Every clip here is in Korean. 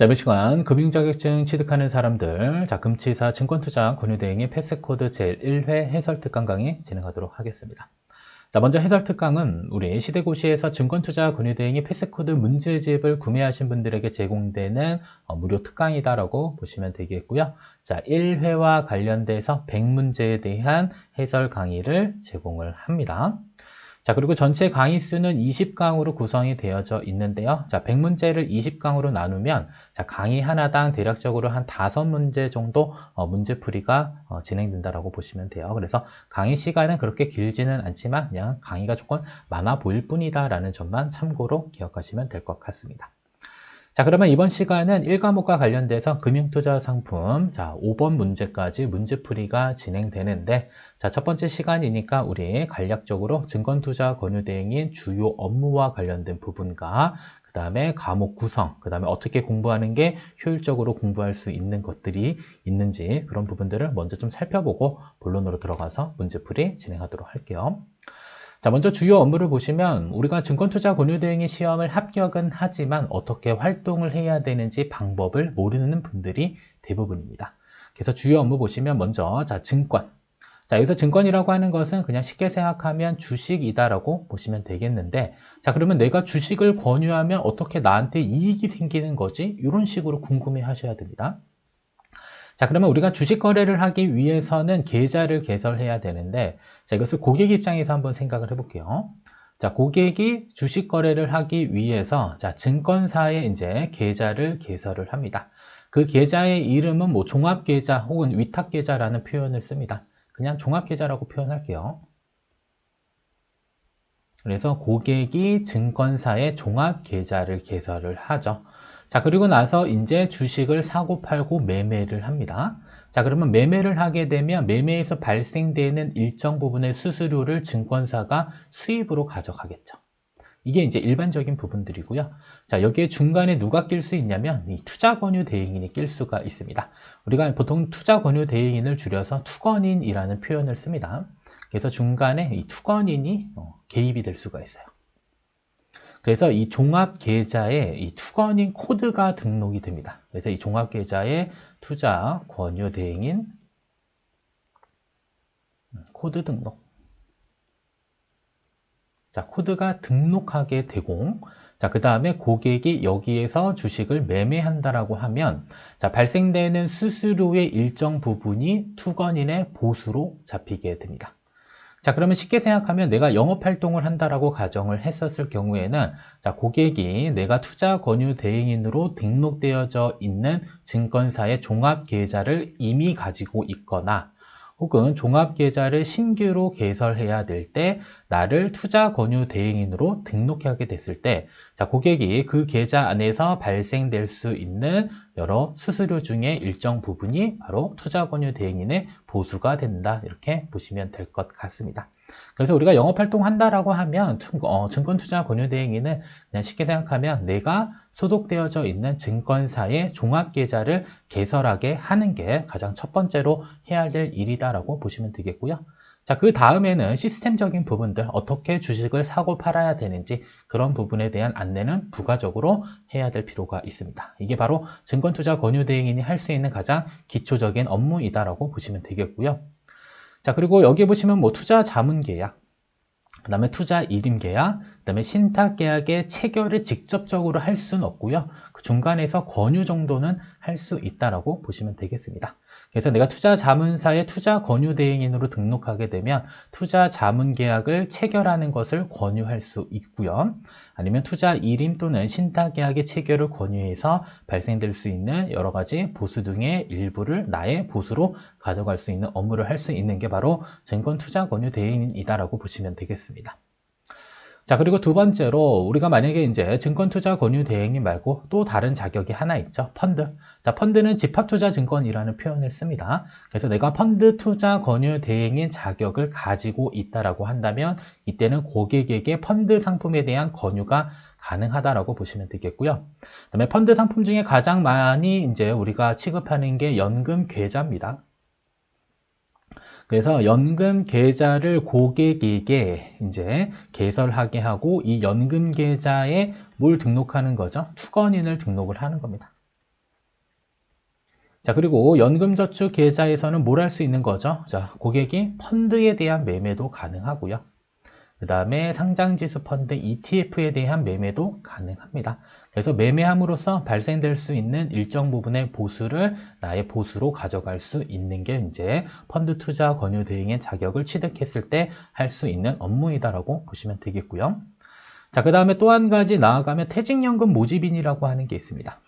자, 이번 시간 금융자격증 취득하는 사람들, 자, 금치사 증권투자 권유대행의 패스코드 제1회 해설 특강 강의 진행하도록 하겠습니다. 자, 먼저 해설 특강은 우리 시대고시에서 증권투자 권유대행의 패스코드 문제집을 구매하신 분들에게 제공되는 무료 특강이다라고 보시면 되겠고요. 자, 1회와 관련돼서 100문제에 대한 해설 강의를 제공을 합니다. 자, 그리고 전체 강의 수는 20강으로 구성이 되어져 있는데요. 자, 100문제를 20강으로 나누면 자, 강의 하나당 대략적으로 한 5문제 정도 문제풀이가 진행된다라고 보시면 돼요. 그래서 강의 시간은 그렇게 길지는 않지만 그냥 강의가 조금 많아 보일 뿐이다라는 점만 참고로 기억하시면 될 것 같습니다. 자, 그러면 이번 시간은 1과목과 관련돼서 금융투자 상품, 자, 5번 문제까지 문제풀이가 진행되는데, 자, 첫 번째 시간이니까 우리 간략적으로 증권투자 권유대행인 주요 업무와 관련된 부분과 그 다음에 과목 구성, 그 다음에 어떻게 공부하는 게 효율적으로 공부할 수 있는 것들이 있는지 그런 부분들을 먼저 좀 살펴보고 본론으로 들어가서 문제풀이 진행하도록 할게요. 자, 먼저 주요 업무를 보시면 우리가 증권투자 권유대행의 시험을 합격은 하지만 어떻게 활동을 해야 되는지 방법을 모르는 분들이 대부분입니다. 그래서 주요 업무 보시면 먼저 자, 증권. 자, 여기서 증권이라고 하는 것은 그냥 쉽게 생각하면 주식이다라고 보시면 되겠는데, 자, 그러면 내가 주식을 권유하면 어떻게 나한테 이익이 생기는 거지? 이런 식으로 궁금해 하셔야 됩니다. 자, 그러면 우리가 주식 거래를 하기 위해서는 계좌를 개설해야 되는데, 자, 이것을 고객 입장에서 한번 생각을 해볼게요. 자, 고객이 주식 거래를 하기 위해서, 자, 증권사에 이제 계좌를 개설을 합니다. 그 계좌의 이름은 뭐 종합계좌 혹은 위탁계좌라는 표현을 씁니다. 그냥 종합계좌라고 표현할게요. 그래서 고객이 증권사에 종합계좌를 개설을 하죠. 자, 그리고 나서 이제 주식을 사고 팔고 매매를 합니다. 자, 그러면 매매를 하게 되면 매매에서 발생되는 일정 부분의 수수료를 증권사가 수입으로 가져가겠죠. 이게 이제 일반적인 부분들이고요. 자, 여기에 중간에 누가 낄 수 있냐면 이 투자권유대행인이 낄 수가 있습니다. 우리가 보통 투자권유대행인을 줄여서 투권인이라는 표현을 씁니다. 그래서 중간에 이 투권인이 개입이 될 수가 있어요. 그래서 이 종합계좌에 이 투권인 코드가 등록이 됩니다. 그래서 이 종합계좌에 투자권유대행인 코드 등록. 자, 코드가 등록하게 되고, 자, 그 다음에 고객이 여기에서 주식을 매매한다라고 하면, 자, 발생되는 수수료의 일정 부분이 투건인의 보수로 잡히게 됩니다. 자, 그러면 쉽게 생각하면 내가 영업활동을 한다라고 가정을 했었을 경우에는, 자, 고객이 내가 투자권유대행인으로 등록되어져 있는 증권사의 종합계좌를 이미 가지고 있거나, 혹은 종합계좌를 신규로 개설해야 될 때 나를 투자권유대행인으로 등록하게 됐을 때, 자, 고객이 그 계좌 안에서 발생될 수 있는 여러 수수료 중에 일정 부분이 바로 투자권유대행인의 보수가 된다, 이렇게 보시면 될 것 같습니다. 그래서 우리가 영업활동 한다라고 하면 증권투자권유대행인은 그냥 쉽게 생각하면 내가 소속되어져 있는 증권사의 종합계좌를 개설하게 하는 게 가장 첫 번째로 해야 될 일이다라고 보시면 되겠고요. 자, 그 다음에는 시스템적인 부분들, 어떻게 주식을 사고 팔아야 되는지 그런 부분에 대한 안내는 부가적으로 해야 될 필요가 있습니다. 이게 바로 증권투자권유대행인이 할 수 있는 가장 기초적인 업무이다라고 보시면 되겠고요. 자, 그리고 여기 보시면 뭐 투자 자문 계약, 그 다음에 투자 일임 계약, 그 다음에 신탁 계약의 체결을 직접적으로 할 수는 없고요. 그 중간에서 권유 정도는 할 수 있다라고 보시면 되겠습니다. 그래서 내가 투자 자문사의 투자 권유대행인으로 등록하게 되면 투자 자문 계약을 체결하는 것을 권유할 수 있고요. 아니면 투자 일임 또는 신탁 계약의 체결을 권유해서 발생될 수 있는 여러 가지 보수 등의 일부를 나의 보수로 가져갈 수 있는 업무를 할 수 있는 게 바로 증권 투자 권유대행인이다라고 보시면 되겠습니다. 자, 그리고 두 번째로 우리가 만약에 이제 증권투자 권유대행인 말고 또 다른 자격이 하나 있죠. 펀드. 자, 펀드는 집합투자증권이라는 표현을 씁니다. 그래서 내가 펀드 투자 권유대행인 자격을 가지고 있다라고 한다면 이때는 고객에게 펀드 상품에 대한 권유가 가능하다라고 보시면 되겠고요. 그다음에 펀드 상품 중에 가장 많이 이제 우리가 취급하는 게 연금 계좌입니다. 그래서 연금 계좌를 고객에게 이제 개설하게 하고 이 연금 계좌에 뭘 등록하는 거죠? 투건인을 등록을 하는 겁니다. 자, 그리고 연금저축 계좌에서는 뭘 할 수 있는 거죠? 자, 고객이 펀드에 대한 매매도 가능하고요. 그 다음에 상장지수 펀드 ETF에 대한 매매도 가능합니다. 그래서 매매함으로써 발생될 수 있는 일정 부분의 보수를 나의 보수로 가져갈 수 있는 게 이제 펀드 투자 권유 대행의 자격을 취득했을 때 할 수 있는 업무이다라고 보시면 되겠고요. 자, 그 다음에 또 한 가지 나아가면 퇴직연금 모집인이라고 하는 게 있습니다.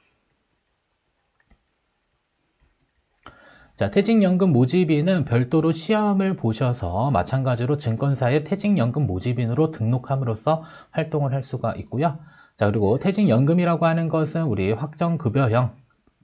자, 퇴직연금 모집인은 별도로 시험을 보셔서 마찬가지로 증권사의 퇴직연금 모집인으로 등록함으로써 활동을 할 수가 있고요. 자, 그리고 퇴직연금이라고 하는 것은 우리 확정급여형,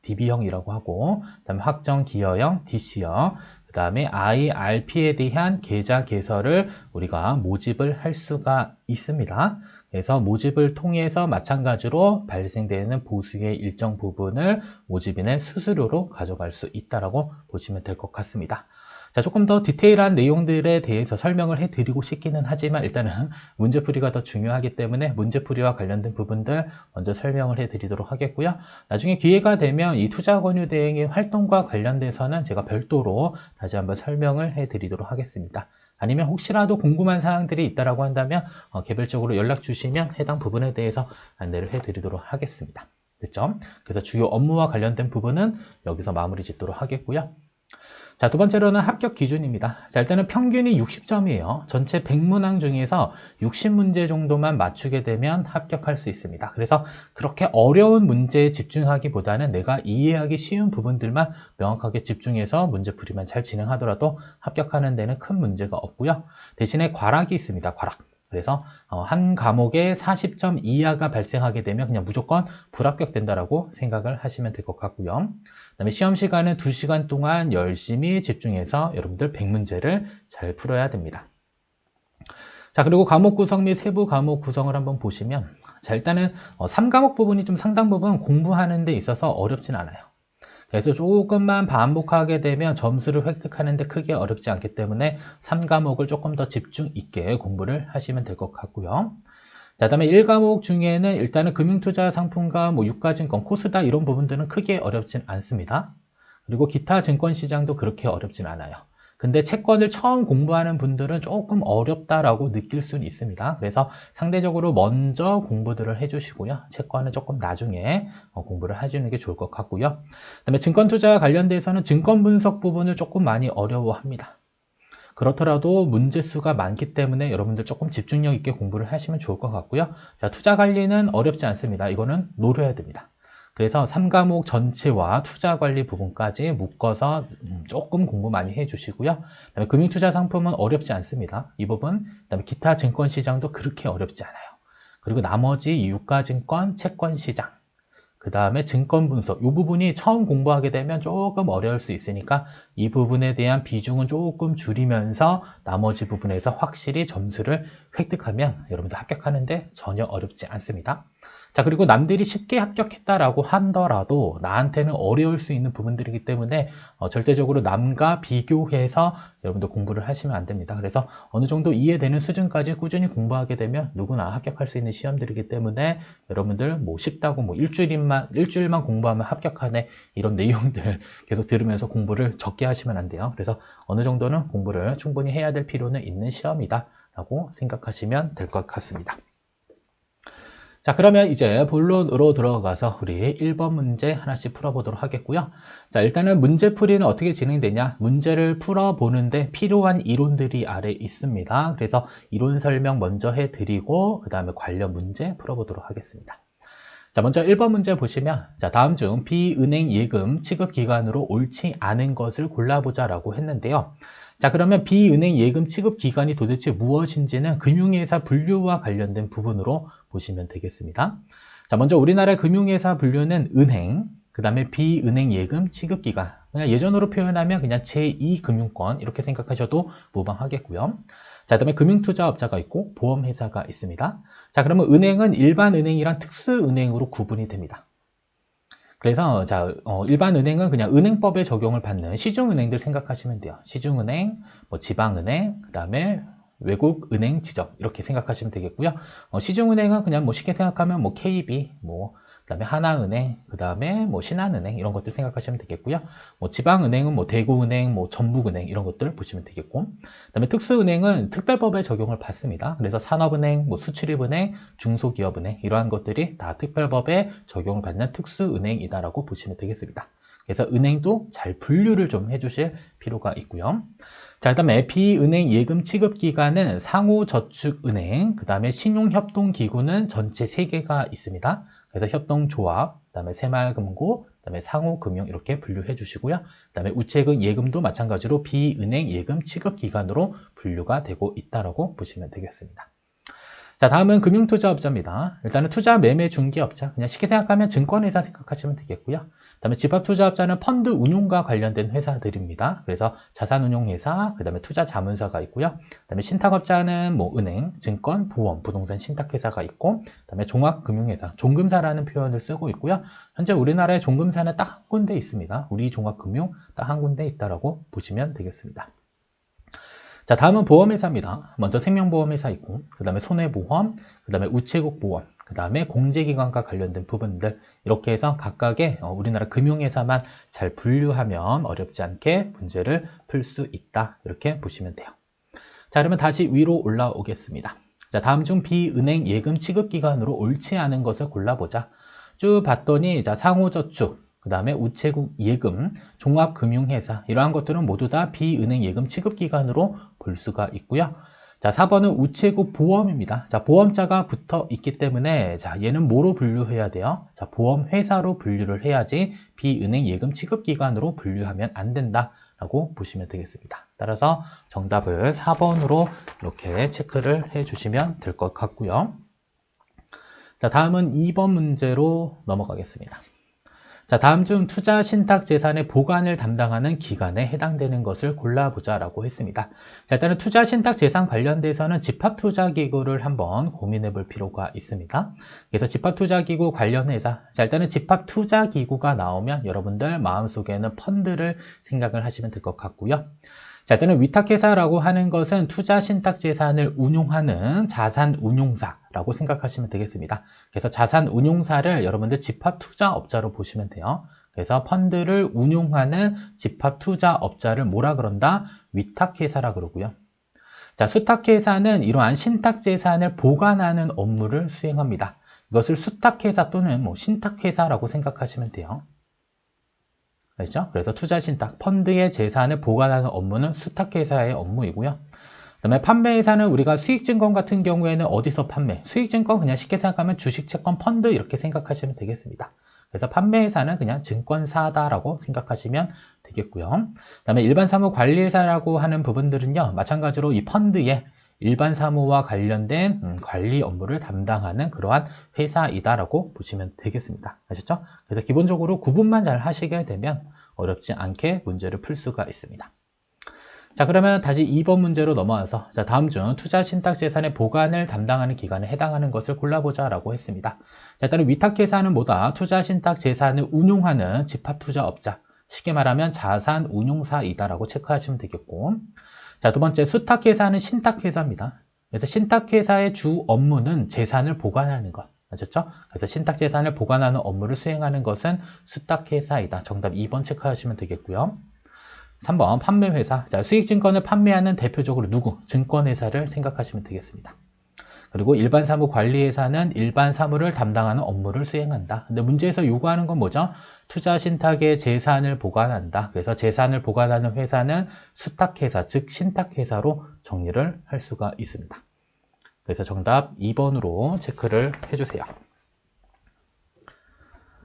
DB형이라고 하고, 그 다음에 확정기여형, DC형, 그 다음에 IRP에 대한 계좌 개설을 우리가 모집을 할 수가 있습니다. 그래서 모집을 통해서 마찬가지로 발생되는 보수의 일정 부분을 모집인의 수수료로 가져갈 수 있다고 보시면 될 것 같습니다. 자, 조금 더 디테일한 내용들에 대해서 설명을 해드리고 싶기는 하지만 일단은 문제풀이가 더 중요하기 때문에 문제풀이와 관련된 부분들 먼저 설명을 해드리도록 하겠고요. 나중에 기회가 되면 이 투자권유 대행의 활동과 관련돼서는 제가 별도로 다시 한번 설명을 해드리도록 하겠습니다. 아니면 혹시라도 궁금한 사항들이 있다라고 한다면 개별적으로 연락 주시면 해당 부분에 대해서 안내를 해드리도록 하겠습니다. 됐죠? 그래서 주요 업무와 관련된 부분은 여기서 마무리 짓도록 하겠고요. 자, 두 번째로는 합격 기준입니다. 자, 일단은 평균이 60점이에요. 전체 100문항 중에서 60문제 정도만 맞추게 되면 합격할 수 있습니다. 그래서 그렇게 어려운 문제에 집중하기보다는 내가 이해하기 쉬운 부분들만 명확하게 집중해서 문제풀이만 잘 진행하더라도 합격하는 데는 큰 문제가 없고요. 대신에 과락이 있습니다. 과락. 그래서 한 과목에 40점 이하가 발생하게 되면 그냥 무조건 불합격된다라고 생각을 하시면 될 것 같고요. 그다음에 시험 시간은 2시간 동안 열심히 집중해서 여러분들 100문제를 잘 풀어야 됩니다. 자, 그리고 과목 구성 및 세부 과목 구성을 한번 보시면, 자, 일단은 3과목 부분이 좀 상당 부분 공부하는 데 있어서 어렵진 않아요. 그래서 조금만 반복하게 되면 점수를 획득하는 데 크게 어렵지 않기 때문에 3과목을 조금 더 집중 있게 공부를 하시면 될 것 같고요. 자, 다음에 1과목 중에는 일단은 금융투자 상품과 뭐 유가증권, 코스닥 이런 부분들은 크게 어렵진 않습니다. 그리고 기타 증권시장도 그렇게 어렵진 않아요. 근데 채권을 처음 공부하는 분들은 조금 어렵다라고 느낄 수는 있습니다. 그래서 상대적으로 먼저 공부들을 해주시고요. 채권은 조금 나중에 공부를 해주는 게 좋을 것 같고요. 그다음에 증권 투자와 관련돼서는 증권 분석 부분을 조금 많이 어려워합니다. 그렇더라도 문제수가 많기 때문에 여러분들 조금 집중력 있게 공부를 하시면 좋을 것 같고요. 자, 투자 관리는 어렵지 않습니다. 이거는 노려야 됩니다. 그래서 3과목 전체와 투자 관리 부분까지 묶어서 조금 공부 많이 해주시고요. 그다음에 금융투자 상품은 어렵지 않습니다. 이 부분, 그다음에 기타 증권 시장도 그렇게 어렵지 않아요. 그리고 나머지 유가증권, 채권 시장, 그 다음에 증권 분석, 이 부분이 처음 공부하게 되면 조금 어려울 수 있으니까 이 부분에 대한 비중은 조금 줄이면서 나머지 부분에서 확실히 점수를 획득하면 여러분들 합격하는데 전혀 어렵지 않습니다. 자, 그리고 남들이 쉽게 합격했다라고 하더라도 나한테는 어려울 수 있는 부분들이기 때문에 절대적으로 남과 비교해서 여러분들 공부를 하시면 안 됩니다. 그래서 어느 정도 이해되는 수준까지 꾸준히 공부하게 되면 누구나 합격할 수 있는 시험들이기 때문에 여러분들 뭐 쉽다고 뭐 일주일만 공부하면 합격하네 이런 내용들 계속 들으면서 공부를 적게 하시면 안 돼요. 그래서 어느 정도는 공부를 충분히 해야 될 필요는 있는 시험이다 라고 생각하시면 될 것 같습니다. 자, 그러면 이제 본론으로 들어가서 우리 1번 문제 하나씩 풀어보도록 하겠고요. 자, 일단은 문제풀이는 어떻게 진행되냐? 문제를 풀어보는데 필요한 이론들이 아래 있습니다. 그래서 이론 설명 먼저 해드리고 그 다음에 관련 문제 풀어보도록 하겠습니다. 자, 먼저 1번 문제 보시면, 자, 다음 중 비은행 예금 취급 기간으로 옳지 않은 것을 골라보자 라고 했는데요. 자, 그러면 비은행 예금 취급 기간이 도대체 무엇인지는 금융회사 분류와 관련된 부분으로 보시면 되겠습니다. 자, 먼저 우리나라의 금융회사 분류는 은행, 그 다음에 비은행 예금 취급 기간, 그냥 예전으로 표현하면 그냥 제2금융권 이렇게 생각하셔도 무방하겠고요. 자, 그다음에 금융투자업자가 있고 보험회사가 있습니다. 자, 그러면 은행은 일반 은행이랑 특수은행으로 구분이 됩니다. 그래서 자, 일반 은행은 그냥 은행법에 적용을 받는 시중은행들 생각하시면 돼요. 시중은행, 뭐 지방은행, 그 다음에 외국은행 지점 이렇게 생각하시면 되겠고요. 시중은행은 그냥 뭐 쉽게 생각하면 뭐 KB, 뭐 그다음에 하나은행, 그다음에 뭐 신한은행 이런 것들 생각하시면 되겠고요. 뭐 지방은행은 뭐 대구은행, 뭐 전북은행 이런 것들 보시면 되겠고, 그다음에 특수은행은 특별법에 적용을 받습니다. 그래서 산업은행, 뭐 수출입은행, 중소기업은행 이러한 것들이 다 특별법에 적용을 받는 특수은행이다라고 보시면 되겠습니다. 그래서 은행도 잘 분류를 좀 해주실 필요가 있고요. 자, 그다음에 비은행 예금 취급 기관은 상호저축은행, 그다음에 신용협동기구는 전체 3개가 있습니다. 그래서 협동조합, 그다음에 새마을금고, 그다음에 상호금융 이렇게 분류해 주시고요. 그다음에 우체국 예금도 마찬가지로 비은행 예금 취급 기관으로 분류가 되고 있다라고 보시면 되겠습니다. 자, 다음은 금융투자업자입니다. 일단은 투자 매매 중개업자, 그냥 쉽게 생각하면 증권회사 생각하시면 되겠고요. 그다음에 집합투자업자는 펀드 운용과 관련된 회사들입니다. 그래서 자산운용회사, 그다음에 투자자문사가 있고요. 그다음에 신탁업자는 뭐 은행, 증권, 보험, 부동산 신탁회사가 있고, 그다음에 종합금융회사, 종금사라는 표현을 쓰고 있고요. 현재 우리나라의 종금사는 딱 한 군데 있습니다. 우리 종합금융 딱 한 군데 있다라고 보시면 되겠습니다. 자, 다음은 보험회사입니다. 먼저 생명보험회사 있고, 그 다음에 손해보험, 그 다음에 우체국보험, 그 다음에 공제기관과 관련된 부분들, 이렇게 해서 각각의 우리나라 금융회사만 잘 분류하면 어렵지 않게 문제를 풀 수 있다, 이렇게 보시면 돼요. 자, 그러면 다시 위로 올라오겠습니다. 자, 다음 중 비은행 예금 취급기관으로 옳지 않은 것을 골라보자. 쭉 봤더니, 자, 상호저축, 그 다음에 우체국 예금, 종합금융회사 이러한 것들은 모두 다 비은행 예금 취급기관으로 볼 수가 있고요. 자, 4번은 우체국 보험입니다. 자, 보험자가 붙어 있기 때문에 자, 얘는 뭐로 분류해야 돼요? 자, 보험회사로 분류를 해야지 비은행 예금 취급기관으로 분류하면 안 된다라고 보시면 되겠습니다. 따라서 정답을 4번으로 이렇게 체크를 해주시면 될 것 같고요. 자, 다음은 2번 문제로 넘어가겠습니다. 자, 다음 중 투자 신탁 재산의 보관을 담당하는 기관에 해당되는 것을 골라보자 라고 했습니다. 자, 일단은 투자 신탁 재산 관련돼서는 집합투자기구를 한번 고민해 볼 필요가 있습니다. 그래서 집합투자기구 관련해서, 자, 일단은 집합투자기구가 나오면 여러분들 마음속에는 펀드를 생각을 하시면 될 것 같고요. 자, 일단은 위탁회사라고 하는 것은 투자 신탁 재산을 운용하는 자산운용사라고 생각하시면 되겠습니다. 그래서 자산운용사를 여러분들 집합투자업자로 보시면 돼요. 그래서 펀드를 운용하는 집합투자업자를 뭐라 그런다? 위탁회사라 그러고요. 자, 수탁회사는 이러한 신탁 재산을 보관하는 업무를 수행합니다. 이것을 수탁회사 또는 뭐 신탁회사라고 생각하시면 돼요. 알죠? 그래서 투자신탁, 펀드의 재산을 보관하는 업무는 수탁회사의 업무이고요. 그 다음에 판매회사는 우리가 수익증권 같은 경우에는 어디서 판매? 수익증권 그냥 쉽게 생각하면 주식, 채권, 펀드 이렇게 생각하시면 되겠습니다. 그래서 판매회사는 그냥 증권사다라고 생각하시면 되겠고요. 그 다음에 일반사무관리회사라고 하는 부분들은요, 마찬가지로 이 펀드의 일반 사무와 관련된 관리 업무를 담당하는 그러한 회사이다라고 보시면 되겠습니다. 아셨죠? 그래서 기본적으로 구분만 잘 하시게 되면 어렵지 않게 문제를 풀 수가 있습니다. 자, 그러면 다시 2번 문제로 넘어와서 자, 다음 중 투자 신탁 재산의 보관을 담당하는 기관에 해당하는 것을 골라보자 라고 했습니다. 자, 일단은 위탁회사는 뭐다? 투자 신탁 재산을 운용하는 집합투자업자, 쉽게 말하면 자산운용사이다라고 체크하시면 되겠고, 자, 두 번째 수탁회사는 신탁회사입니다. 그래서 신탁회사의 주 업무는 재산을 보관하는 것. 아셨죠? 그래서 신탁재산을 보관하는 업무를 수행하는 것은 수탁회사이다. 정답 2번 체크하시면 되겠고요. 3번 판매회사. 자, 수익증권을 판매하는 대표적으로 누구? 증권회사를 생각하시면 되겠습니다. 그리고 일반사무관리회사는 일반사무를 담당하는 업무를 수행한다. 근데 문제에서 요구하는 건 뭐죠? 투자 신탁의 재산을 보관한다. 그래서 재산을 보관하는 회사는 수탁회사, 즉 신탁회사로 정리를 할 수가 있습니다. 그래서 정답 2번으로 체크를 해주세요.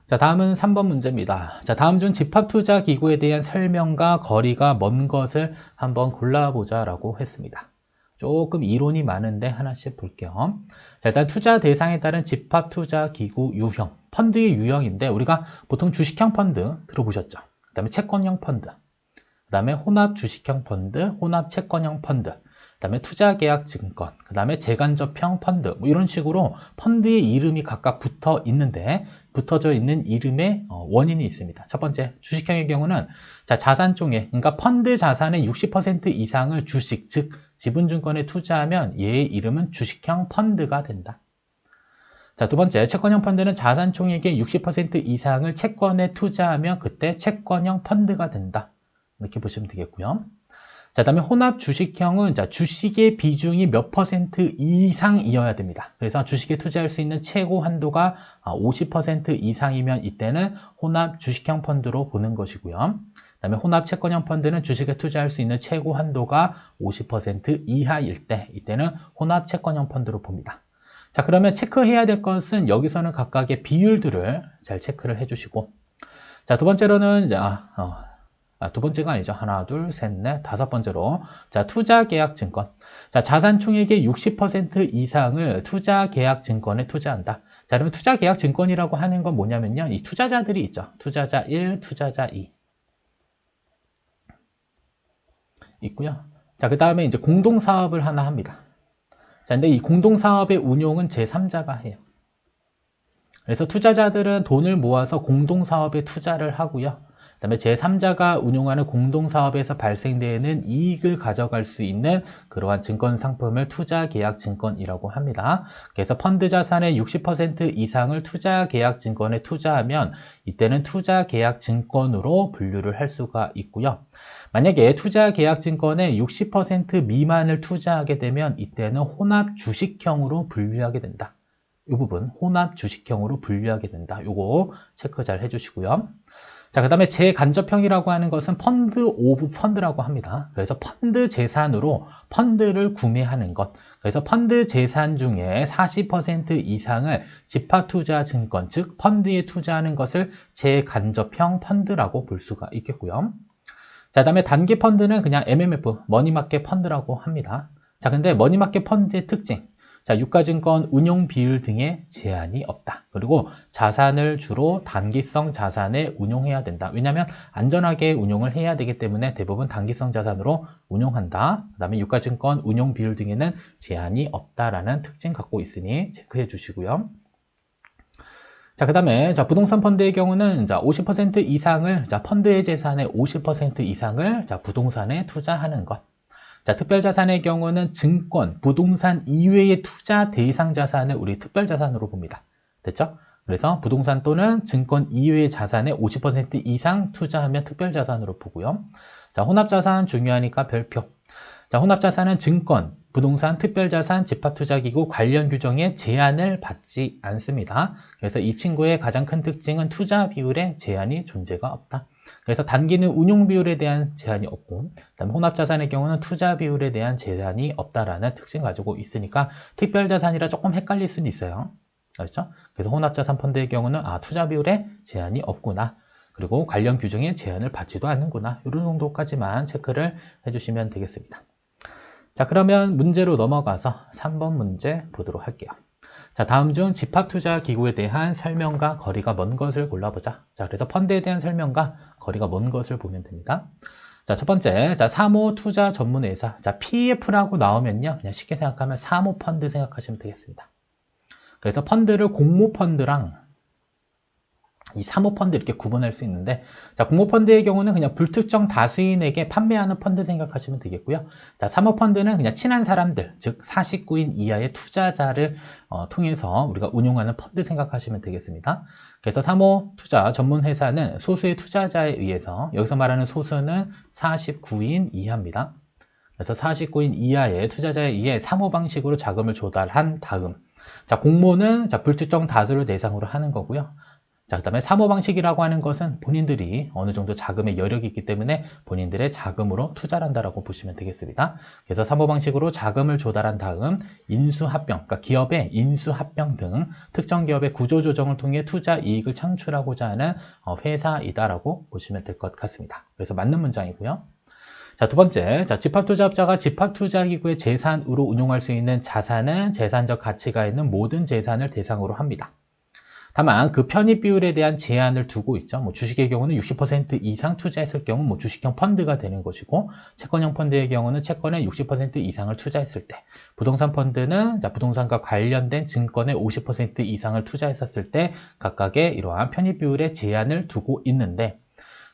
자, 다음은 3번 문제입니다. 자, 다음 중 집합투자기구에 대한 설명과 거리가 먼 것을 한번 골라보자 라고 했습니다. 조금 이론이 많은데 하나씩 볼게요. 자, 일단 투자 대상에 따른 집합투자기구 유형, 펀드의 유형인데 우리가 보통 주식형 펀드 들어보셨죠? 그 다음에 채권형 펀드, 그 다음에 혼합 주식형 펀드, 혼합 채권형 펀드, 그 다음에 투자계약증권, 그 다음에 재간접형 펀드, 뭐 이런 식으로 펀드의 이름이 각각 붙어 있는데 붙어져 있는 이름에 원인이 있습니다. 첫 번째, 주식형의 경우는 자, 자산 쪽에, 그러니까 펀드 자산의 60% 이상을 주식, 즉 지분증권에 투자하면 얘의 이름은 주식형 펀드가 된다. 자, 두 번째, 채권형 펀드는 자산 총액의 60% 이상을 채권에 투자하면 그때 채권형 펀드가 된다. 이렇게 보시면 되겠고요. 자, 그다음에 혼합 주식형은 자, 주식의 비중이 몇 퍼센트 이상이어야 됩니다. 그래서 주식에 투자할 수 있는 최고 한도가 50% 이상이면 이때는 혼합 주식형 펀드로 보는 것이고요. 그다음에 혼합 채권형 펀드는 주식에 투자할 수 있는 최고 한도가 50% 이하일 때 이때는 혼합 채권형 펀드로 봅니다. 자, 그러면 체크해야 될 것은 여기서는 각각의 비율들을 잘 체크를 해주시고, 자, 두 번째로는 두 번째가 아니죠. 하나, 둘, 셋, 넷, 다섯 번째로. 자, 투자계약증권. 자, 자산 총액의 60% 이상을 투자계약증권에 투자한다. 자, 그러면 투자계약증권이라고 하는 건 뭐냐면요. 이 투자자들이 있죠. 투자자 1, 투자자 2. 있고요. 자, 그 다음에 이제 공동사업을 하나 합니다. 자, 근데 이 공동사업의 운용은 제3자가 해요. 그래서 투자자들은 돈을 모아서 공동사업에 투자를 하고요. 그다음에 제3자가 운용하는 공동사업에서 발생되는 이익을 가져갈 수 있는 그러한 증권 상품을 투자계약증권이라고 합니다. 그래서 펀드 자산의 60% 이상을 투자계약증권에 투자하면 이때는 투자계약증권으로 분류를 할 수가 있고요. 만약에 투자계약증권의 60% 미만을 투자하게 되면 이때는 혼합주식형으로 분류하게 된다. 이 부분 혼합주식형으로 분류하게 된다. 요거 체크 잘 해주시고요. 자, 그 다음에 재간접형이라고 하는 것은 펀드 오브 펀드라고 합니다. 그래서 펀드 재산으로 펀드를 구매하는 것. 그래서 펀드 재산 중에 40% 이상을 집합투자증권, 즉 펀드에 투자하는 것을 재간접형 펀드라고 볼 수가 있겠고요. 자, 그 다음에 단기 펀드는 그냥 MMF, 머니마켓 펀드라고 합니다. 자, 근데 머니마켓 펀드의 특징. 자, 유가증권 운용 비율 등에 제한이 없다. 그리고 자산을 주로 단기성 자산에 운용해야 된다. 왜냐하면 안전하게 운용을 해야 되기 때문에 대부분 단기성 자산으로 운용한다. 그 다음에 유가증권 운용 비율 등에는 제한이 없다라는 특징 갖고 있으니 체크해 주시고요. 자, 그 다음에 부동산 펀드의 경우는 50% 이상을 펀드의 재산의 50% 이상을 부동산에 투자하는 것. 자, 특별자산의 경우는 증권, 부동산 이외의 투자 대상 자산을 우리 특별자산으로 봅니다. 됐죠? 그래서 부동산 또는 증권 이외의 자산의 50% 이상 투자하면 특별자산으로 보고요. 자, 혼합자산 중요하니까 별표. 자, 혼합자산은 증권, 부동산, 특별자산, 집합투자기구 관련 규정에 제한을 받지 않습니다. 그래서 이 친구의 가장 큰 특징은 투자 비율에 제한이 존재가 없다. 그래서 단기는 운용 비율에 대한 제한이 없고, 그다음에 혼합자산의 경우는 투자 비율에 대한 제한이 없다라는 특징 가지고 있으니까 특별자산이라 조금 헷갈릴 수는 있어요. 그렇죠? 그래서 혼합자산 펀드의 경우는 투자 비율에 제한이 없구나. 그리고 관련 규정에 제한을 받지도 않는구나. 이런 정도까지만 체크를 해주시면 되겠습니다. 자, 그러면 문제로 넘어가서 3번 문제 보도록 할게요. 자, 다음 중 집합투자기구에 대한 설명과 거리가 먼 것을 골라보자. 자, 그래서 펀드에 대한 설명과 거리가 먼 것을 보면 됩니다. 자, 첫 번째, 사모투자 전문회사. 자, PF라고 나오면요. 그냥 쉽게 생각하면 사모펀드 생각하시면 되겠습니다. 그래서 펀드를 공모펀드랑 이 사모펀드 이렇게 구분할 수 있는데, 자, 공모펀드의 경우는 그냥 불특정 다수인에게 판매하는 펀드 생각하시면 되겠고요. 자, 사모펀드는 그냥 친한 사람들, 즉 49인 이하의 투자자를 통해서 우리가 운용하는 펀드 생각하시면 되겠습니다. 그래서 사모투자 전문회사는 소수의 투자자에 의해서, 여기서 말하는 소수는 49인 이하입니다. 그래서 49인 이하의 투자자에 의해 사모 방식으로 자금을 조달한 다음, 자, 공모는 불특정 다수를 대상으로 하는 거고요. 자, 그 다음에 사모 방식이라고 하는 것은 본인들이 어느 정도 자금의 여력이 있기 때문에 본인들의 자금으로 투자를 한다라고 보시면 되겠습니다. 그래서 사모 방식으로 자금을 조달한 다음 인수합병, 그러니까 기업의 인수합병 등 특정 기업의 구조조정을 통해 투자 이익을 창출하고자 하는 회사이다라고 보시면 될 것 같습니다. 그래서 맞는 문장이고요. 자, 두 번째, 집합투자업자가 집합투자기구의 재산으로 운용할 수 있는 자산은 재산적 가치가 있는 모든 재산을 대상으로 합니다. 다만 그 편입 비율에 대한 제한을 두고 있죠. 주식의 경우는 60% 이상 투자했을 경우 주식형 펀드가 되는 것이고, 채권형 펀드의 경우는 채권의 60% 이상을 투자했을 때, 부동산 펀드는 부동산과 관련된 증권의 50% 이상을 투자했었을 때 각각의 이러한 편입 비율의 제한을 두고 있는데,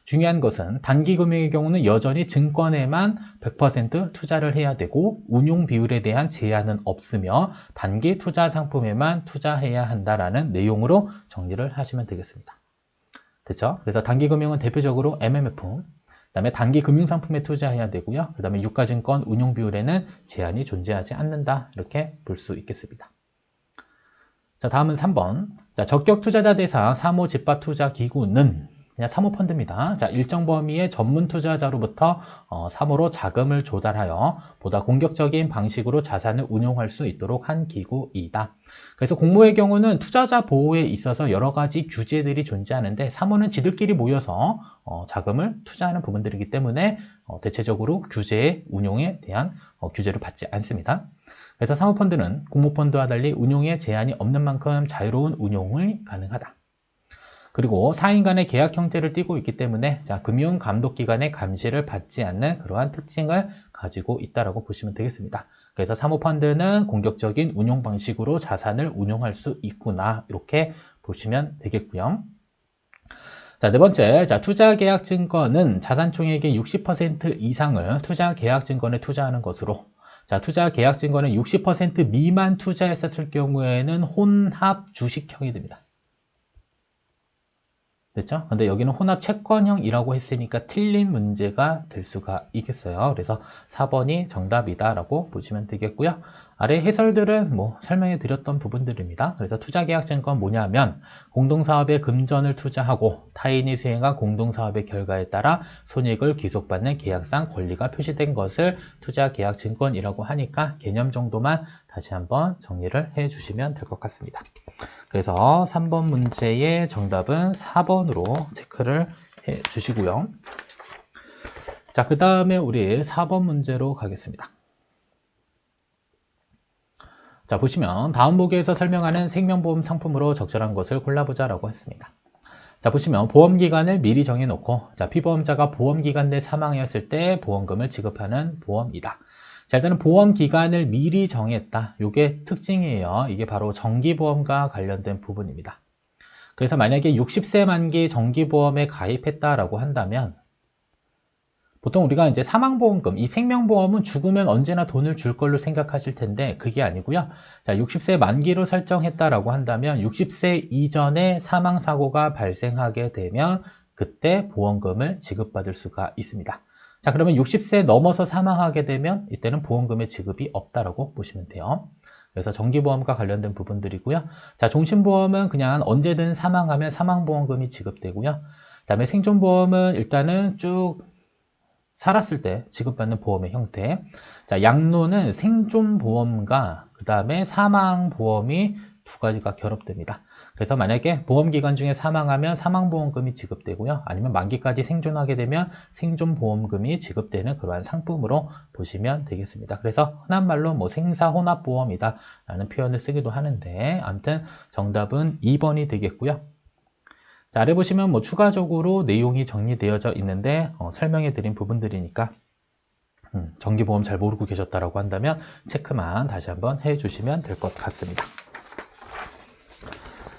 중요한 것은 단기금융의 경우는 여전히 증권에만 100% 투자를 해야 되고 운용 비율에 대한 제한은 없으며 단기 투자 상품에만 투자해야 한다라는 내용으로 정리를 하시면 되겠습니다. 됐죠? 그래서 단기금융은 대표적으로 MMF, 그다음에 단기 금융상품에 투자해야 되고요. 그다음에 유가증권 운용 비율에는 제한이 존재하지 않는다. 이렇게 볼 수 있겠습니다. 자, 다음은 3번. 자, 적격 투자자 대상 사모 집합 투자 기구는 그냥 사모펀드입니다. 자, 일정 범위의 전문 투자자로부터 사모로 자금을 조달하여 보다 공격적인 방식으로 자산을 운용할 수 있도록 한 기구이다. 그래서 공모의 경우는 투자자 보호에 있어서 여러 가지 규제들이 존재하는데 사모는 지들끼리 모여서 자금을 투자하는 부분들이기 때문에 대체적으로 규제의 운용에 대한 규제를 받지 않습니다. 그래서 사모펀드는 공모펀드와 달리 운용에 제한이 없는 만큼 자유로운 운용이 가능하다. 그리고 4인 간의 계약 형태를 띠고 있기 때문에 금융감독기관의 감시를 받지 않는 그러한 특징을 가지고 있다고 보시면 되겠습니다. 그래서 사모펀드는 공격적인 운용 방식으로 자산을 운용할 수 있구나 이렇게 보시면 되겠고요. 자, 네 번째, 투자계약증권은 자산총액의 60% 이상을 투자계약증권에 투자하는 것으로 자, 투자계약증권은 60% 미만 투자했었을 경우에는 혼합 주식형이 됩니다. 됐죠? 근데 여기는 혼합 채권형이라고 했으니까 틀린 문제가 될 수가 있겠어요. 그래서 4번이 정답이다라고 보시면 되겠고요. 아래 해설들은 설명해 드렸던 부분들입니다. 그래서 투자계약증권 뭐냐면 공동사업에 금전을 투자하고 타인이 수행한 공동사업의 결과에 따라 손익을 귀속받는 계약상 권리가 표시된 것을 투자계약증권이라고 하니까 개념 정도만 다시 한번 정리를 해 주시면 될 것 같습니다. 그래서 3번 문제의 정답은 4번으로 체크를 해 주시고요. 자, 그 다음에 우리 4번 문제로 가겠습니다. 자, 보시면 다음 보기에서 설명하는 생명보험 상품으로 적절한 것을 골라보자 라고 했습니다. 자, 보시면 보험기간을 미리 정해놓고 피보험자가 보험기간 내 사망하였을 때 보험금을 지급하는 보험이다. 자, 일단은 보험기간을 미리 정했다. 이게 특징이에요. 이게 바로 정기보험과 관련된 부분입니다. 그래서 만약에 60세 만기 정기보험에 가입했다라고 한다면 보통 우리가 이제 사망보험금, 이 생명보험은 죽으면 언제나 돈을 줄 걸로 생각하실 텐데 그게 아니고요. 자, 60세 만기로 설정했다라고 한다면 60세 이전에 사망사고가 발생하게 되면 그때 보험금을 지급받을 수가 있습니다. 자, 그러면 60세 넘어서 사망하게 되면 이때는 보험금의 지급이 없다라고 보시면 돼요. 그래서 정기보험과 관련된 부분들이고요. 자, 종신보험은 그냥 언제든 사망하면 사망보험금이 지급되고요. 그 다음에 생존보험은 일단은 쭉 살았을 때 지급받는 보험의 형태. 자, 양로는 생존보험과 그 다음에 사망보험이 두 가지가 결합됩니다. 그래서 만약에 보험기간 중에 사망하면 사망보험금이 지급되고요. 아니면 만기까지 생존하게 되면 생존보험금이 지급되는 그러한 상품으로 보시면 되겠습니다. 그래서 흔한 말로 생사혼합보험이다 라는 표현을 쓰기도 하는데 아무튼 정답은 2번이 되겠고요. 자, 아래 보시면 추가적으로 내용이 정리되어져 있는데 설명해 드린 부분들이니까 정기보험 잘 모르고 계셨다라고 한다면 체크만 다시 한번 해 주시면 될 것 같습니다.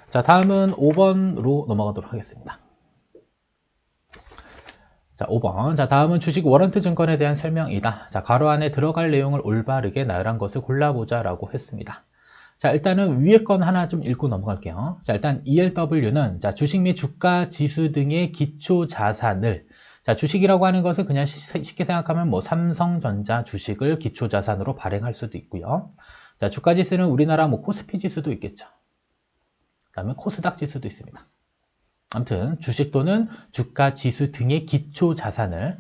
자, 다음은 5번으로 넘어가도록 하겠습니다. 자, 5번. 자, 다음은 주식 워런트 증권에 대한 설명이다. 자, 괄호 안에 들어갈 내용을 올바르게 나열한 것을 골라보자 라고 했습니다. 자, 일단은 위에 건 하나 좀 읽고 넘어갈게요. 자, 일단 ELW는 주식 및 주가 지수 등의 기초 자산을 주식이라고 하는 것은 그냥 쉽게 생각하면 삼성전자 주식을 기초 자산으로 발행할 수도 있고요. 자, 주가 지수는 우리나라 코스피 지수도 있겠죠. 그다음에 코스닥 지수도 있습니다. 아무튼 주식 또는 주가 지수 등의 기초 자산을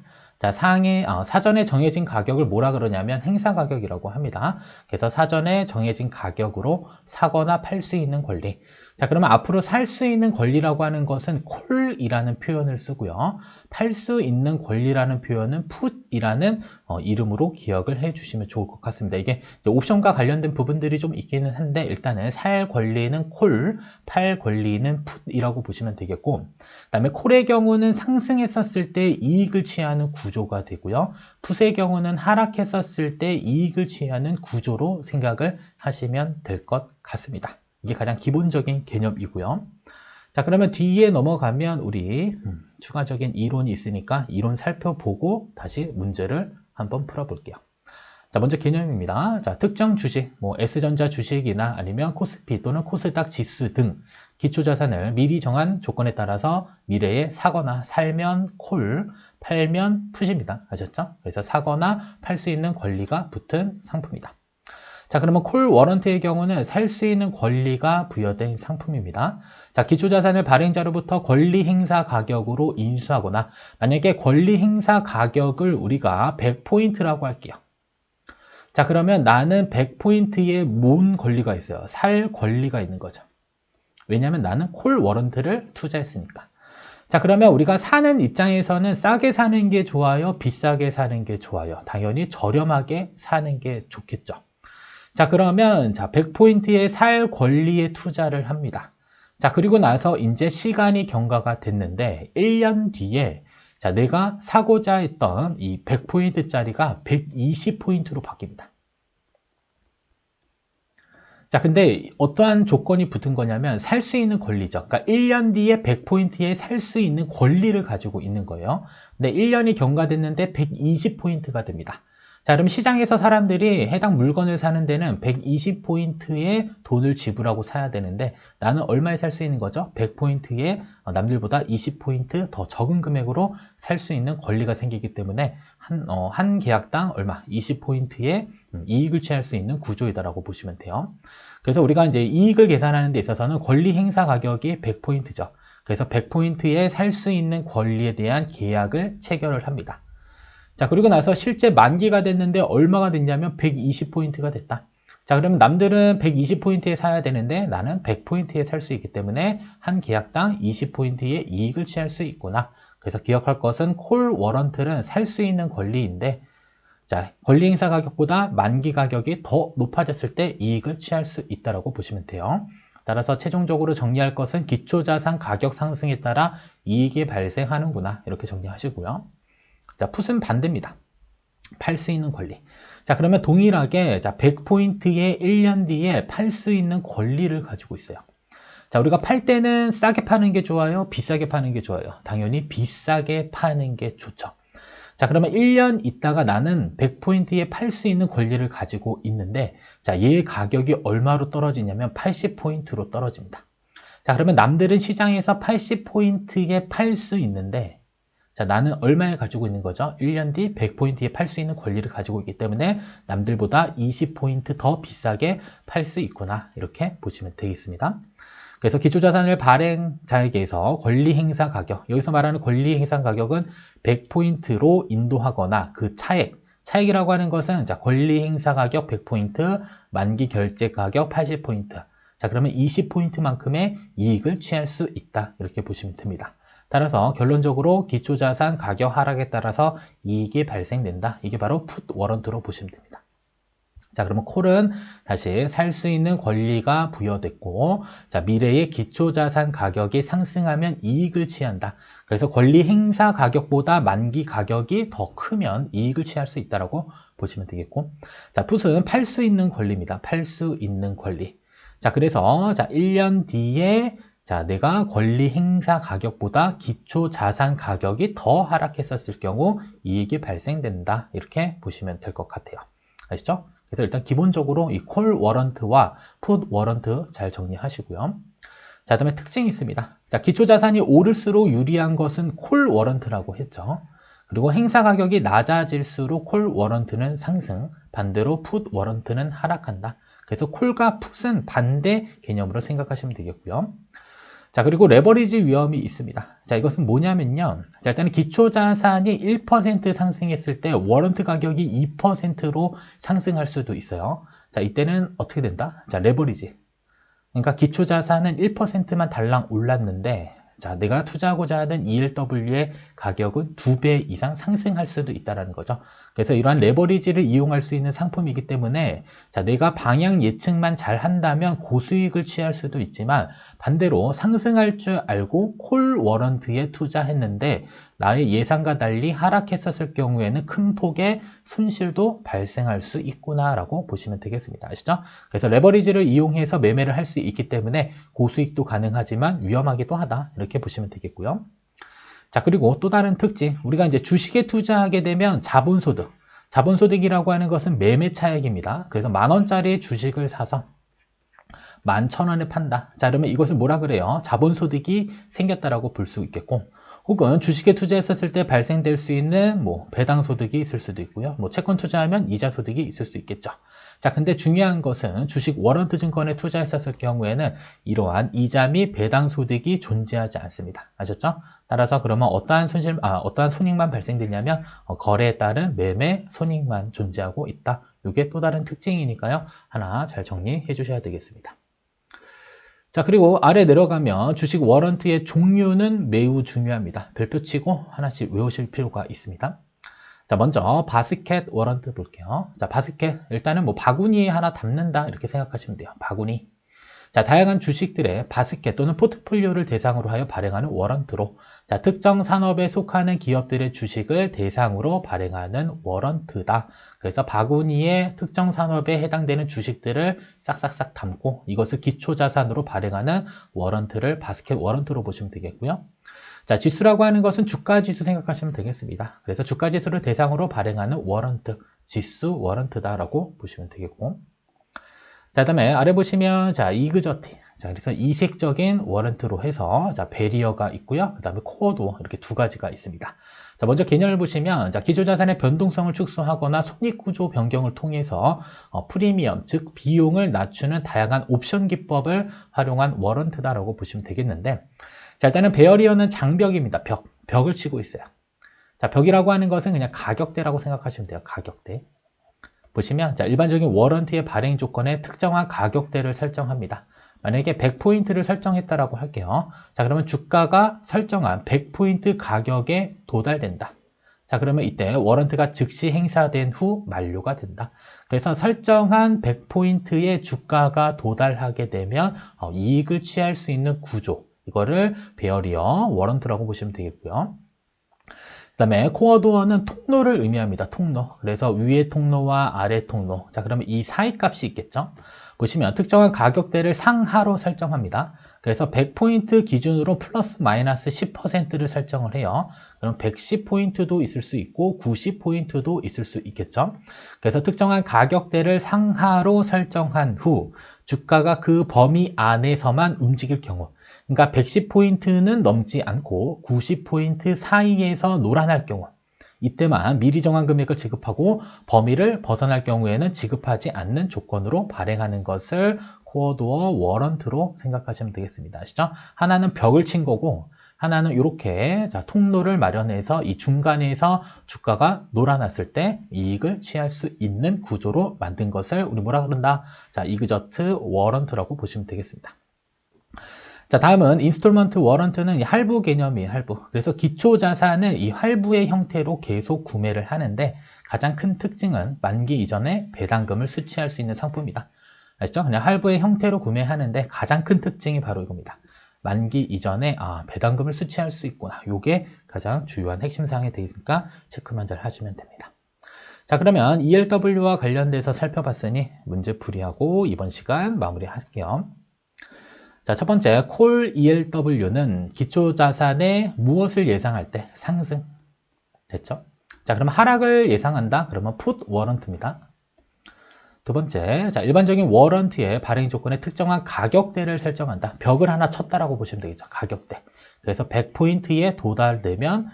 사전에 정해진 가격을 뭐라 그러냐면 행사 가격이라고 합니다. 그래서 사전에 정해진 가격으로 사거나 팔 수 있는 권리. 자, 그러면 앞으로 살 수 있는 권리라고 하는 것은 콜이라는 표현을 쓰고요. 팔 수 있는 권리라는 표현은 풋이라는 이름으로 기억을 해 주시면 좋을 것 같습니다. 이게 옵션과 관련된 부분들이 좀 있기는 한데 일단은 살 권리는 콜, 팔 권리는 풋이라고 보시면 되겠고 그 다음에 콜의 경우는 상승했었을 때 이익을 취하는 구조가 되고요. 풋의 경우는 하락했었을 때 이익을 취하는 구조로 생각을 하시면 될 것 같습니다. 이게 가장 기본적인 개념이고요. 자, 그러면 뒤에 넘어가면 우리 추가적인 이론이 있으니까 이론 살펴보고 다시 문제를 한번 풀어볼게요. 자, 먼저 개념입니다. 자, 특정 주식, 뭐 S전자 주식이나 아니면 코스피 또는 코스닥 지수 등 기초자산을 미리 정한 조건에 따라서 미래에 사거나 살면 콜, 팔면 풋입니다. 아셨죠? 그래서 사거나 팔 수 있는 권리가 붙은 상품이다. 자, 그러면 콜 워런트의 경우는 살 수 있는 권리가 부여된 상품입니다. 자, 기초자산을 발행자로부터 권리 행사 가격으로 인수하거나 만약에 권리 행사 가격을 우리가 100포인트라고 할게요. 자, 그러면 나는 100포인트에 뭔 권리가 있어요? 살 권리가 있는 거죠. 왜냐하면 나는 콜 워런트를 투자했으니까. 자, 그러면 우리가 사는 입장에서는 싸게 사는 게 좋아요? 비싸게 사는 게 좋아요? 당연히 저렴하게 사는 게 좋겠죠. 자, 그러면 100포인트의 살 권리에 투자를 합니다. 자, 그리고 나서 이제 시간이 경과가 됐는데 1년 뒤에 자, 내가 사고자 했던 이 100포인트짜리가 120포인트로 바뀝니다. 자, 근데 어떠한 조건이 붙은 거냐면 살 수 있는 권리죠. 그러니까 1년 뒤에 100포인트에 살 수 있는 권리를 가지고 있는 거예요. 근데 1년이 경과됐는데 120포인트가 됩니다. 자, 그럼 시장에서 사람들이 해당 물건을 사는 데는 120포인트의 돈을 지불하고 사야 되는데 나는 얼마에 살 수 있는 거죠? 100포인트에 남들보다 20포인트 더 적은 금액으로 살 수 있는 권리가 생기기 때문에 한 계약당 얼마? 20포인트의 이익을 취할 수 있는 구조이다라고 보시면 돼요. 그래서 우리가 이제 이익을 계산하는 데 있어서는 권리 행사 가격이 100포인트죠. 그래서 100포인트에 살 수 있는 권리에 대한 계약을 체결을 합니다. 자, 그리고 나서 실제 만기가 됐는데 얼마가 됐냐면 120포인트가 됐다. 자, 그러면 남들은 120포인트에 사야 되는데 나는 100포인트에 살 수 있기 때문에 한 계약당 20포인트의 이익을 취할 수 있구나. 그래서 기억할 것은 콜 워런트는 살 수 있는 권리인데 자, 권리 행사 가격보다 만기 가격이 더 높아졌을 때 이익을 취할 수 있다고 보시면 돼요. 따라서 최종적으로 정리할 것은 기초자산 가격 상승에 따라 이익이 발생하는구나. 이렇게 정리하시고요. 자, 풋은 반대입니다. 팔 수 있는 권리. 자, 그러면 동일하게 자, 100포인트에 1년 뒤에 팔 수 있는 권리를 가지고 있어요. 자, 우리가 팔 때는 싸게 파는 게 좋아요? 비싸게 파는 게 좋아요? 당연히 비싸게 파는 게 좋죠. 자, 그러면 1년 있다가 나는 100포인트에 팔 수 있는 권리를 가지고 있는데 자, 얘 가격이 얼마로 떨어지냐면 80포인트로 떨어집니다. 자, 그러면 남들은 시장에서 80포인트에 팔 수 있는데 자, 나는 얼마에 가지고 있는 거죠? 1년 뒤 100포인트에 팔 수 있는 권리를 가지고 있기 때문에 남들보다 20포인트 더 비싸게 팔 수 있구나. 이렇게 보시면 되겠습니다. 그래서 기초자산을 발행자에게서 권리 행사 가격, 여기서 말하는 권리 행사 가격은 100포인트로 인도하거나 그 차액이라고 하는 것은 자, 권리 행사 가격 100포인트, 만기 결제 가격 80포인트. 자, 그러면 20포인트만큼의 이익을 취할 수 있다. 이렇게 보시면 됩니다. 따라서 결론적으로 기초자산 가격 하락에 따라서 이익이 발생된다. 이게 바로 풋 워런트로 보시면 됩니다. 자, 그러면 콜은 다시 살 수 있는 권리가 부여됐고, 자, 미래의 기초자산 가격이 상승하면 이익을 취한다. 그래서 권리 행사 가격보다 만기 가격이 더 크면 이익을 취할 수 있다라고 보시면 되겠고, 자, 풋은 팔 수 있는 권리입니다. 팔 수 있는 권리. 자, 그래서 자, 1년 뒤에 자, 내가 권리 행사 가격보다 기초 자산 가격이 더 하락했었을 경우 이익이 발생된다. 이렇게 보시면 될 것 같아요. 아시죠? 그래서 일단 기본적으로 이 콜 워런트와 풋 워런트 잘 정리하시고요. 자, 그다음에 특징이 있습니다. 자, 기초 자산이 오를수록 유리한 것은 콜 워런트라고 했죠. 그리고 행사 가격이 낮아질수록 콜 워런트는 상승, 반대로 풋 워런트는 하락한다. 그래서 콜과 풋은 반대 개념으로 생각하시면 되겠고요. 자, 그리고 레버리지 위험이 있습니다. 자, 이것은 뭐냐면요. 자, 일단은 기초자산이 1% 상승했을 때 워런트 가격이 2%로 상승할 수도 있어요. 자, 이때는 어떻게 된다? 자, 레버리지. 그러니까 기초자산은 1%만 달랑 올랐는데 자, 내가 투자하고자 하는 ELW의 가격은 2배 이상 상승할 수도 있다는 거죠. 그래서 이러한 레버리지를 이용할 수 있는 상품이기 때문에 자, 내가 방향 예측만 잘 한다면 고수익을 취할 수도 있지만 반대로 상승할 줄 알고 콜 워런트에 투자했는데 나의 예상과 달리 하락했었을 경우에는 큰 폭의 손실도 발생할 수 있구나라고 보시면 되겠습니다. 아시죠? 그래서 레버리지를 이용해서 매매를 할 수 있기 때문에 고수익도 가능하지만 위험하기도 하다. 이렇게 보시면 되겠고요. 자, 그리고 또 다른 특징. 우리가 이제 주식에 투자하게 되면 자본소득. 자본소득이라고 하는 것은 매매 차익입니다. 그래서 10,000원짜리 주식을 사서 11,000원에 판다. 자, 그러면 이것을 뭐라 그래요? 자본소득이 생겼다라고 볼 수 있겠고, 혹은 주식에 투자했었을 때 발생될 수 있는 배당소득이 있을 수도 있고요. 채권 투자하면 이자소득이 있을 수 있겠죠. 자, 근데 중요한 것은 주식 워런트 증권에 투자했었을 경우에는 이러한 이자 및 배당소득이 존재하지 않습니다. 아셨죠? 따라서 그러면 어떠한 손익만 발생되냐면 거래에 따른 매매 손익만 존재하고 있다. 이게 또 다른 특징이니까요. 하나 잘 정리해 주셔야 되겠습니다. 자, 그리고 아래 내려가면 주식 워런트의 종류는 매우 중요합니다. 별표치고 하나씩 외우실 필요가 있습니다. 자, 먼저 바스켓 워런트 볼게요. 자, 바스켓 일단은 바구니에 하나 담는다 이렇게 생각하시면 돼요. 바구니. 자, 다양한 주식들의 바스켓 또는 포트폴리오를 대상으로 하여 발행하는 워런트로 자, 특정 산업에 속하는 기업들의 주식을 대상으로 발행하는 워런트다. 그래서 바구니에 특정 산업에 해당되는 주식들을 싹싹싹 담고 이것을 기초자산으로 발행하는 워런트를 바스켓 워런트로 보시면 되겠고요. 자, 지수라고 하는 것은 주가지수 생각하시면 되겠습니다. 그래서 주가지수를 대상으로 발행하는 워런트, 지수 워런트다라고 보시면 되겠고. 자, 그다음에 아래 보시면 자, 이그저티. 자, 그래서 이색적인 워런트로 해서 자, 베리어가 있고요. 그다음에 코어도 이렇게 두 가지가 있습니다. 자, 먼저 개념을 보시면 자, 기초자산의 변동성을 축소하거나 손익구조 변경을 통해서 프리미엄, 즉 비용을 낮추는 다양한 옵션 기법을 활용한 워런트다라고 보시면 되겠는데 자, 일단은 베어리어는 장벽입니다. 벽을 치고 있어요. 자, 벽이라고 하는 것은 그냥 가격대라고 생각하시면 돼요. 가격대. 보시면 자, 일반적인 워런트의 발행 조건에 특정한 가격대를 설정합니다. 만약에 100포인트를 설정했다라고 할게요. 자, 그러면 주가가 설정한 100포인트 가격에 도달된다. 자, 그러면 이때 워런트가 즉시 행사된 후 만료가 된다. 그래서 설정한 100포인트의 주가가 도달하게 되면 이익을 취할 수 있는 구조. 이거를 베어리어 워런트라고 보시면 되겠고요. 그 다음에 코어도어는 통로를 의미합니다. 통로. 그래서 위의 통로와 아래 통로. 자, 그러면 이 사이 값이 있겠죠? 보시면 특정한 가격대를 상하로 설정합니다. 그래서 100포인트 기준으로 플러스 마이너스 10%를 설정을 해요. 그럼 110포인트도 있을 수 있고 90포인트도 있을 수 있겠죠. 그래서 특정한 가격대를 상하로 설정한 후 주가가 그 범위 안에서만 움직일 경우 그러니까 110포인트는 넘지 않고 90포인트 사이에서 놀아날 경우 이때만 미리 정한 금액을 지급하고 범위를 벗어날 경우에는 지급하지 않는 조건으로 발행하는 것을 코어도어 워런트로 생각하시면 되겠습니다. 아시죠? 하나는 벽을 친 거고 하나는 이렇게 자, 통로를 마련해서 이 중간에서 주가가 놀아났을 때 이익을 취할 수 있는 구조로 만든 것을 우리 뭐라 그런다? 자, 이그저트 워런트라고 보시면 되겠습니다. 자, 다음은 인스톨먼트 워런트는 할부 개념이에요. 할부. 그래서 기초 자산을 이 할부의 형태로 계속 구매를 하는데 가장 큰 특징은 만기 이전에 배당금을 수취할 수 있는 상품이다. 아시죠? 그냥 할부의 형태로 구매하는데 가장 큰 특징이 바로 이겁니다. 만기 이전에 배당금을 수취할 수 있구나. 이게 가장 주요한 핵심 사항이 되니까 체크만 잘 하시면 됩니다. 자, 그러면 ELW와 관련돼서 살펴봤으니 문제 풀이하고 이번 시간 마무리할게요. 자, 첫 번째 콜 ELW는 기초자산의 무엇을 예상할 때 상승 됐죠? 자, 그럼 하락을 예상한다? 그러면 풋 워런트입니다. 두 번째, 자, 일반적인 워런트의 발행 조건에 특정한 가격대를 설정한다. 벽을 하나 쳤다라고 보시면 되겠죠. 가격대. 그래서 100포인트에 도달되면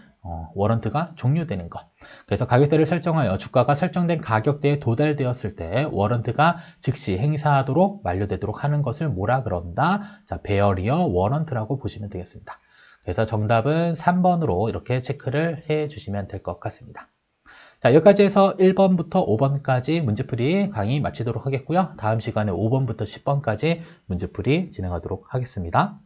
워런트가 종료되는 것. 그래서 가격대를 설정하여 주가가 설정된 가격대에 도달되었을 때 워런트가 즉시 행사하도록 만료되도록 하는 것을 뭐라 그런다? 자, 베어리어 워런트라고 보시면 되겠습니다. 그래서 정답은 3번으로 이렇게 체크를 해 주시면 될 것 같습니다. 자, 여기까지 해서 1번부터 5번까지 문제풀이 강의 마치도록 하겠고요. 다음 시간에 5번부터 10번까지 문제풀이 진행하도록 하겠습니다.